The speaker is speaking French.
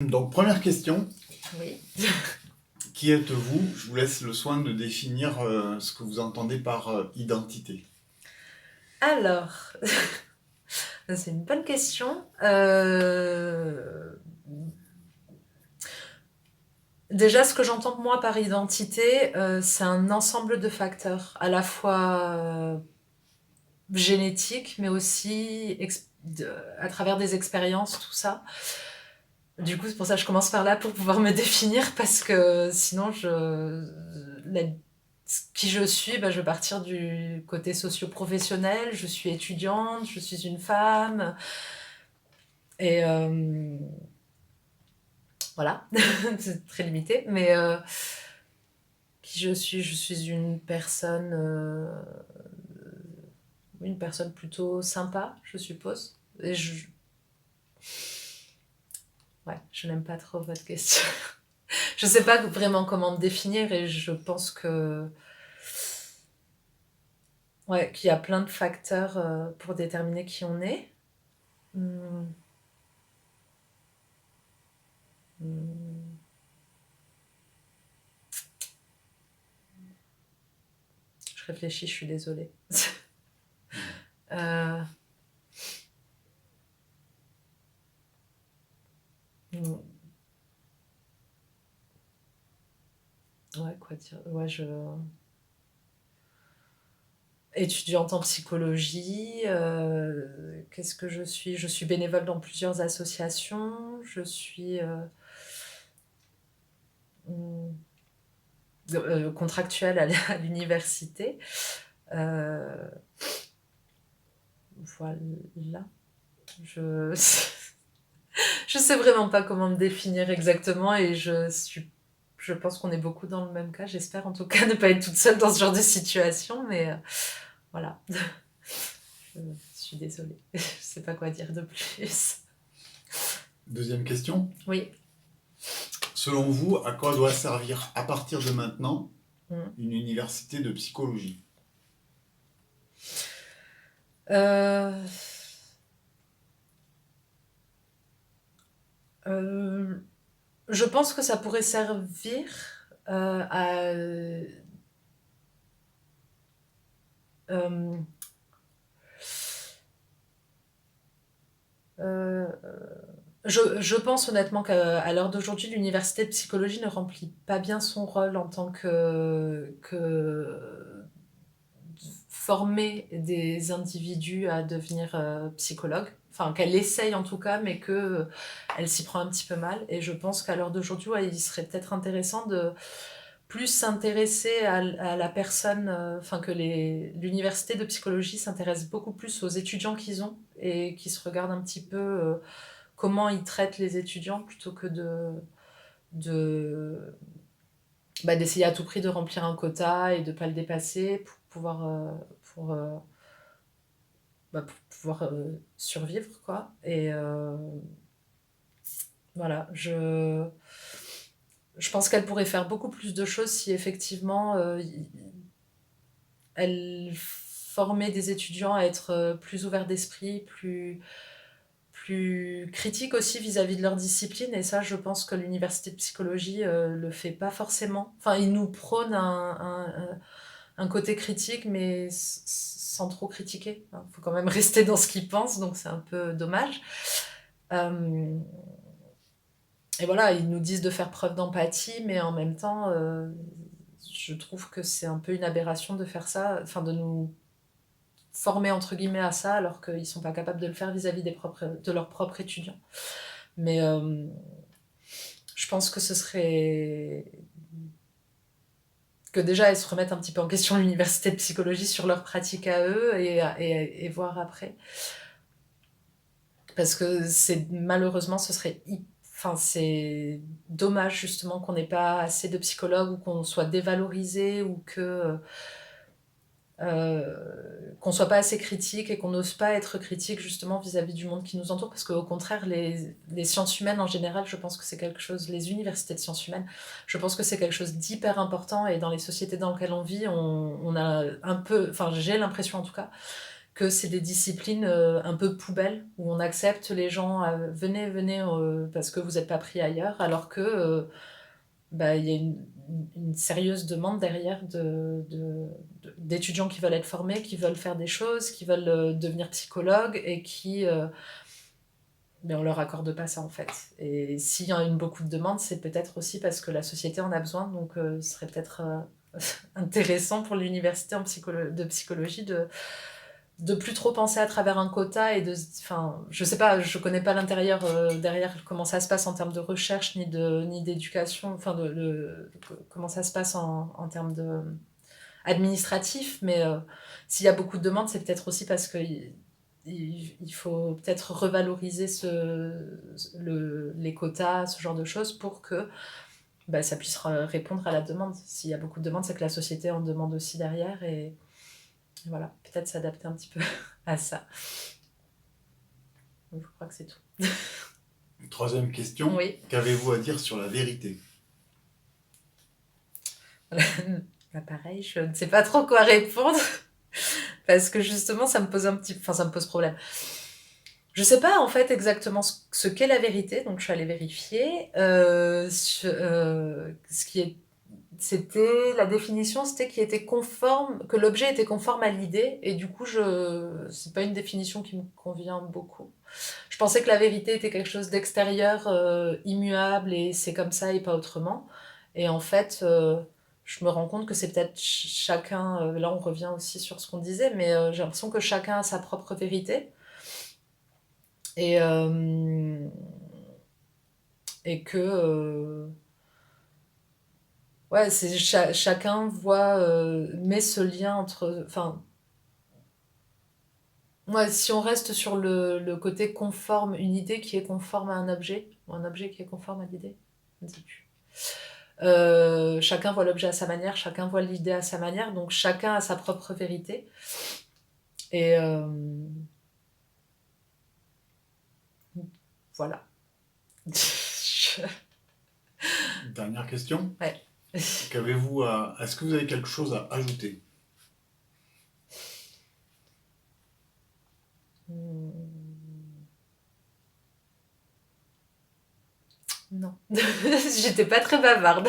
Donc, première question, Oui. qui êtes-vous? Je vous laisse le soin de définir ce que vous entendez par identité. Alors, c'est une bonne question. Déjà, ce que j'entends moi par identité, c'est un ensemble de facteurs, à la fois génétiques, mais aussi à travers des expériences, tout ça. Du coup, c'est pour ça que je commence par là pour pouvoir me définir, parce que sinon, qui je suis, je vais partir du côté socio-professionnel. Je suis étudiante, je suis une femme, et voilà, c'est très limité. Mais qui je suis une personne plutôt sympa, je suppose. Ouais, je n'aime pas trop votre question. Je sais pas vraiment comment me définir, et je pense que ouais, qu'il y a plein de facteurs pour déterminer qui on est. Hum, hum, je réfléchis, je suis désolée. euh, hum, ouais, quoi dire. Ouais, étudiante en psychologie. Qu'est-ce que je suis? Je suis bénévole dans plusieurs associations. Je suis hum, contractuelle à l'université. Euh, voilà. Je je sais vraiment pas comment me définir exactement, et je pense qu'on est beaucoup dans le même cas. J'espère en tout cas ne pas être toute seule dans ce genre de situation, mais voilà. Je suis désolée. Je sais pas quoi dire de plus. Deuxième question, Oui. selon vous, à quoi doit servir à partir de maintenant Mm. une université de psychologie? Euh, euh, je pense que ça pourrait servir à euh, euh, je pense honnêtement qu'à l'heure d'aujourd'hui, l'université de psychologie ne remplit pas bien son rôle en tant que former des individus à devenir psychologues. Enfin, qu'elle essaye en tout cas, mais qu'elle s'y prend un petit peu mal. Et je pense qu'à l'heure d'aujourd'hui, ouais, il serait peut-être intéressant de plus s'intéresser à la personne, enfin que l'université de psychologie s'intéresse beaucoup plus aux étudiants qu'ils ont, et qui se regardent un petit peu comment ils traitent les étudiants, plutôt que de d'essayer à tout prix de remplir un quota et de ne pas le dépasser pour pouvoir, pour, euh, pour pouvoir survivre, quoi. Et voilà, je pense qu'elle pourrait faire beaucoup plus de choses si effectivement elle formait des étudiants à être plus ouverts d'esprit, plus critiques aussi vis-à-vis de leur discipline. Et ça, je pense que l'université de psychologie le fait pas forcément. Enfin, il nous prône un côté critique, mais sans trop critiquer. Il faut quand même rester dans ce qu'ils pensent, donc c'est un peu dommage. Euh, et voilà, ils nous disent de faire preuve d'empathie, mais en même temps, je trouve que c'est un peu une aberration de faire ça, enfin de nous former entre guillemets à ça, alors qu'ils sont pas capables de le faire vis-à-vis de leurs propres étudiants. Mais je pense que ce serait que déjà elles se remettent un petit peu en question l'université de psychologie sur leur pratique à eux, et voir après. Parce que malheureusement, enfin, c'est dommage justement qu'on n'ait pas assez de psychologues, ou qu'on soit dévalorisé, ou qu'on soit pas assez critique, et qu'on n'ose pas être critique justement vis-à-vis du monde qui nous entoure. Parce qu'au contraire, les sciences humaines en général, je pense que c'est quelque chose, les universités de sciences humaines, je pense que c'est quelque chose d'hyper important. Et dans les sociétés dans lesquelles on vit, on a un peu, enfin j'ai l'impression en tout cas, que c'est des disciplines un peu poubelles, où on accepte les gens, venez, venez, parce que vous n'êtes pas pris ailleurs, alors que bah, y a une sérieuse demande derrière d'étudiants qui veulent être formés, qui veulent faire des choses, qui veulent devenir psychologues et qui... mais on leur accorde pas ça en fait. Et s'il y a beaucoup de demandes, c'est peut-être aussi parce que la société en a besoin, donc ce serait peut-être intéressant pour l'université de psychologie de plus trop penser à travers un quota et enfin, je sais pas, je connais pas l'intérieur derrière comment ça se passe en termes de recherche ni d'éducation, enfin comment ça se passe en termes de administratif, mais s'il y a beaucoup de demandes, c'est peut-être aussi parce que il faut peut-être revaloriser les quotas, ce genre de choses, pour que bah, ça puisse répondre à la demande. S'il y a beaucoup de demandes, c'est que la société en demande aussi derrière, et voilà, peut-être s'adapter un petit peu à ça. Donc, je crois que c'est tout. Troisième question. Oui. Qu'avez-vous à dire sur la vérité? Bah, pareil, je ne sais pas trop quoi répondre. Parce que justement, ça me pose problème. Je sais pas en fait exactement ce qu'est la vérité, donc je suis allée vérifier. C'était la définition, c'était que l'objet était conforme à l'idée, et du coup, c'est pas une définition qui me convient beaucoup. Je pensais que la vérité était quelque chose d'extérieur, immuable, et c'est comme ça et pas autrement. Et en fait, je me rends compte que c'est peut-être chacun. Là, on revient aussi sur ce qu'on disait, mais j'ai l'impression que chacun a sa propre vérité. Et, et que ouais, chacun met ce lien entre, enfin, ouais, si on reste sur le côté conforme, une idée qui est conforme à un objet, ou un objet qui est conforme à l'idée, je ne sais plus. Chacun voit l'objet à sa manière, chacun voit l'idée à sa manière, donc chacun a sa propre vérité. Et voilà. Dernière question. Ouais. Est-ce que vous avez quelque chose à ajouter? Non. J'étais pas très bavarde.